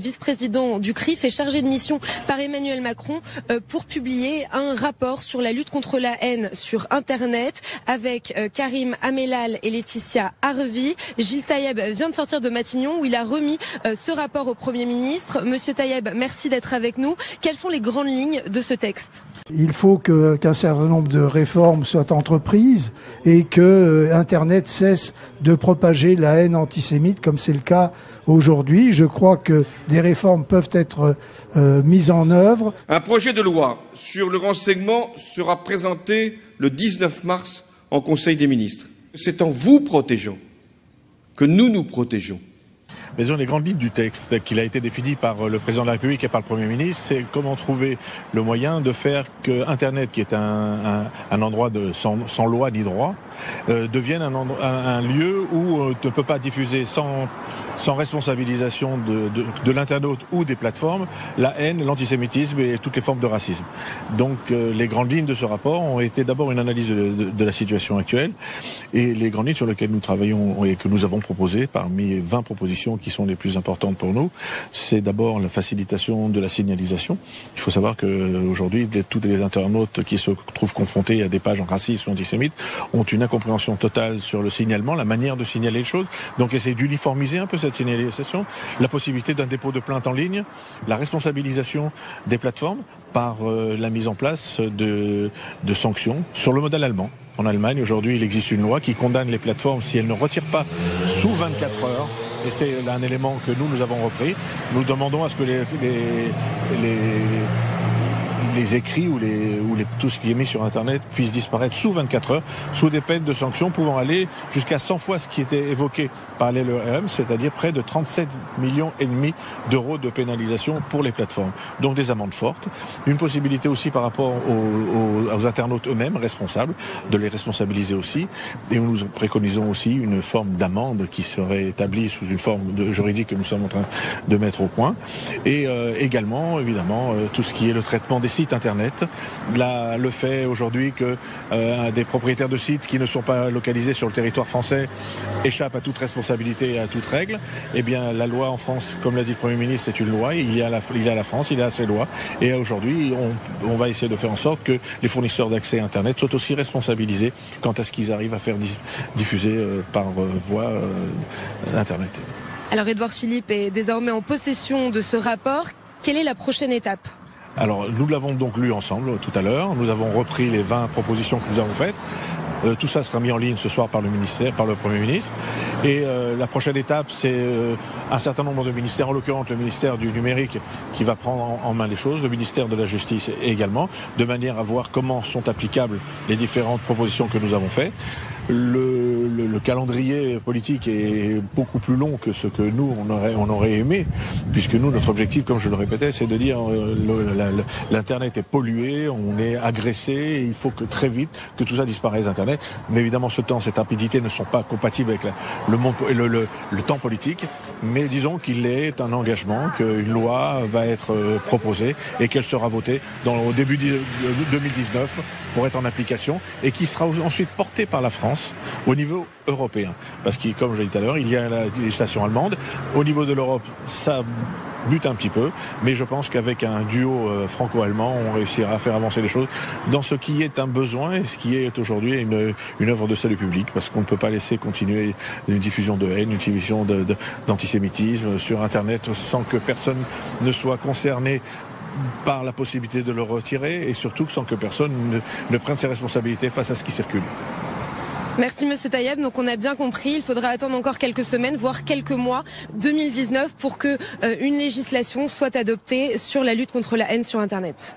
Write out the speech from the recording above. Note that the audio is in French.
vice-président du CRIF, est chargé de mission par Emmanuel Macron pour publier un rapport sur la lutte contre la haine sur Internet avec Karim Amellal et Laetitia Harvey. Gilles Taïeb vient de sortir de Matignon où il a remis ce rapport au Premier ministre. Monsieur Taïeb, merci d'être avec nous. Quelles sont les grandes lignes de ce texte ? Il faut qu'un certain nombre de réformes soient entreprises et que Internet cesse de propager la haine antisémite comme c'est le cas aujourd'hui. Je crois que des réformes peuvent être mises en œuvre. Un projet de loi sur le renseignement sera présenté le 19 mars en Conseil des ministres. C'est en vous protégeant que nous nous protégeons. Mais les grandes lignes du texte qu'il a été défini par le président de la République et par le Premier ministre, c'est comment trouver le moyen de faire que Internet, qui est un endroit sans loi ni droit, devienne un lieu où on ne peut pas diffuser sans responsabilisation de l'internaute ou des plateformes la haine, l'antisémitisme et toutes les formes de racisme. Donc les grandes lignes de ce rapport ont été d'abord une analyse de la situation actuelle et les grandes lignes sur lesquelles nous travaillons et que nous avons proposées parmi 20 propositions qui sont les plus importantes pour nous, c'est d'abord la facilitation de la signalisation. Il faut savoir qu'aujourd'hui, tous les internautes qui se trouvent confrontés à des pages racistes ou antisémites ont une incompréhension totale sur le signalement, la manière de signaler les choses. Donc essayer d'uniformiser un peu cette signalisation, la possibilité d'un dépôt de plainte en ligne, la responsabilisation des plateformes par la mise en place de sanctions sur le modèle allemand. En Allemagne, aujourd'hui, il existe une loi qui condamne les plateformes si elles ne retirent pas sous 24 heures. Et c'est un élément que nous avons repris. Nous demandons à ce que les écrits ou tout ce qui est mis sur Internet puisse disparaître sous 24 heures, sous des peines de sanctions pouvant aller jusqu'à 100 fois ce qui était évoqué par l'LEM, c'est-à-dire près de 37,5 millions d'euros de pénalisation pour les plateformes. Donc des amendes fortes. Une possibilité aussi par rapport aux internautes eux-mêmes responsables, de les responsabiliser aussi. Et nous préconisons aussi une forme d'amende qui serait établie sous une forme juridique que nous sommes en train de mettre au point. Et également, évidemment, tout ce qui est le traitement des sites Internet. Là, le fait aujourd'hui que des propriétaires de sites qui ne sont pas localisés sur le territoire français échappent à toute responsabilité et à toute règle, eh bien la loi en France, comme l'a dit le Premier ministre, c'est une loi. Il y a la France, il y a ses lois. Et aujourd'hui, on va essayer de faire en sorte que les fournisseurs d'accès Internet soient aussi responsabilisés quant à ce qu'ils arrivent à faire diffuser par voie Internet. Alors Édouard Philippe est désormais en possession de ce rapport. Quelle est la prochaine étape ? Alors, nous l'avons donc lu ensemble tout à l'heure. Nous avons repris les 20 propositions que nous avons faites. Tout ça sera mis en ligne ce soir par le Premier ministre. Et la prochaine étape, c'est un certain nombre de ministères, en l'occurrence le ministère du numérique, qui va prendre en main les choses, le ministère de la Justice également, de manière à voir comment sont applicables les différentes propositions que nous avons faites. Le calendrier politique est beaucoup plus long que ce que nous on aurait aimé, puisque nous, notre objectif, comme je le répétais, c'est de dire l'Internet est pollué, on est agressé, et il faut que très vite que tout ça disparaisse Internet. Mais évidemment, cette rapidité ne sont pas compatibles avec le temps politique. Mais disons qu'il est un engagement, qu'une loi va être proposée et qu'elle sera votée au début de 2019 pour être en application et qui sera ensuite portée par la France au niveau européen. Parce que, comme je l'ai dit tout à l'heure, il y a la législation allemande. Au niveau de l'Europe, ça bute un petit peu, mais je pense qu'avec un duo franco-allemand, on réussira à faire avancer les choses dans ce qui est un besoin et ce qui est aujourd'hui une œuvre de salut public, parce qu'on ne peut pas laisser continuer une diffusion de haine, une diffusion d'antisémitisme sur Internet sans que personne ne soit concerné par la possibilité de le retirer et surtout sans que personne ne prenne ses responsabilités face à ce qui circule. Merci Monsieur Taïeb. Donc on a bien compris, il faudra attendre encore quelques semaines, voire quelques mois, 2019, pour que une législation soit adoptée sur la lutte contre la haine sur Internet.